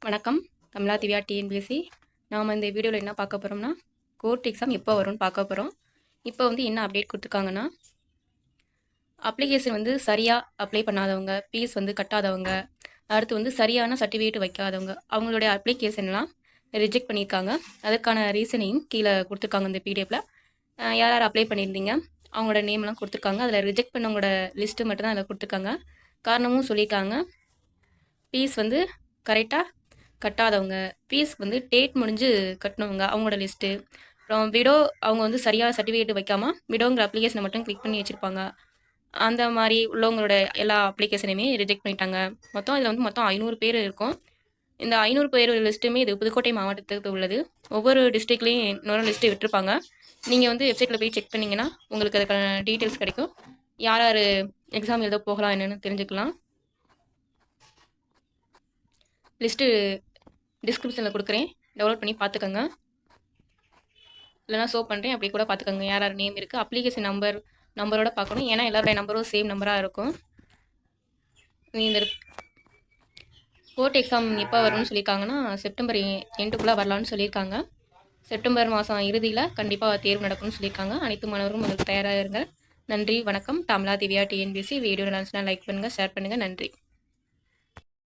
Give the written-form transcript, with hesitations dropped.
வணக்கம். கமலா திவ்யா டிஎன்பிஎஸ்சி. நாம் இந்த வீடியோவில் என்ன பார்க்க போகிறோம்னா, கோர்ட் எக்ஸாம் எப்போ வரும்னு பார்க்க போகிறோம். இப்போ என்ன அப்டேட் கொடுத்துருக்காங்கன்னா, அப்ளிகேஷன் சரியாக அப்ளை பண்ணாதவங்க, ஃபீஸ் கட்டாதவங்க, அடுத்து சரியான சர்டிஃபிகேட் வைக்காதவங்க, அவங்களுடைய அப்ளிகேஷன்லாம் ரிஜெக்ட் பண்ணியிருக்காங்க. அதற்கான ரீசனையும் கீழே கொடுத்துருக்காங்க இந்த பிடிஎஃப்பில். யார் யார் அப்ளை பண்ணியிருந்தீங்க, அவங்களோட நேம்லாம் கொடுத்துருக்காங்க. அதில் ரிஜெக்ட் பண்ணவங்களோட லிஸ்ட்டு மட்டும் தான் அதில் கொடுத்துருக்காங்க. காரணமும் சொல்லியிருக்காங்க. ஃபீஸ் கரெக்டாக கட்டாதவங்க, ஃபீஸ் டேட் முடிஞ்சு கட்டினவங்க அவங்களோட லிஸ்ட்டு, அப்புறம் விடோ அவங்க சரியாக சர்டிஃபிகேட் வைக்காமல் விடோங்கிற அப்ளிகேஷனை மட்டும் கிளிக் பண்ணி வச்சுருப்பாங்க. அந்த மாதிரி உள்ளவங்களோட எல்லா அப்ளிகேஷனையுமே ரிஜெக்ட் பண்ணிட்டாங்க. மொத்தம் இதில் மொத்தம் 500 பேர் இருக்கும். இந்த 500 பேர் லிஸ்ட்டுமே இது புதுக்கோட்டை மாவட்டத்துக்கு உள்ளது. ஒவ்வொரு டிஸ்ட்ரிக்ட்லேயும் இன்னொரு லிஸ்ட்டு விட்டுருப்பாங்க. நீங்கள் வெப்சைட்டில் போய் செக் பண்ணிங்கன்னா உங்களுக்கு அதுக்கான டீட்டெயில்ஸ் கிடைக்கும். யார் யார் எக்ஸாம் எழுத போகலாம் என்னென்னு தெரிஞ்சுக்கலாம். லிஸ்ட்டு டிஸ்கிரிப்ஷனில் கொடுக்குறேன், டவுன்லோட் பண்ணி பார்த்துக்கோங்க. இல்லைனா ஷோ பண்ணுறேன், அப்படி கூட பார்த்துக்கோங்க. யார் யார் நேம் இருக்குது, அப்ளிகேஷன் நம்பரோட பார்க்கணும். ஏன்னா எல்லாருடைய நம்பரும் சேம் நம்பராக இருக்கும். இந்த கோர்ட் எக்ஸாம் எப்போ வரும்னு சொல்லியிருக்காங்கன்னா, செப்டம்பர் எண்டுக்குள்ளே வரலான்னு சொல்லியிருக்காங்க. செப்டம்பர் மாதம் இறுதியில் கண்டிப்பாக தேர்வு நடக்கும்னு சொல்லியிருக்காங்க. அனைத்து மாணவரும் அதுக்கு தயாராக இருங்கள். நன்றி, வணக்கம். கமலா திவ்யா டிஎன்பிஎஸ்சி. வீடியோ நினச்சுன்னா லைக் பண்ணுங்கள், ஷேர் பண்ணுங்கள். நன்றி.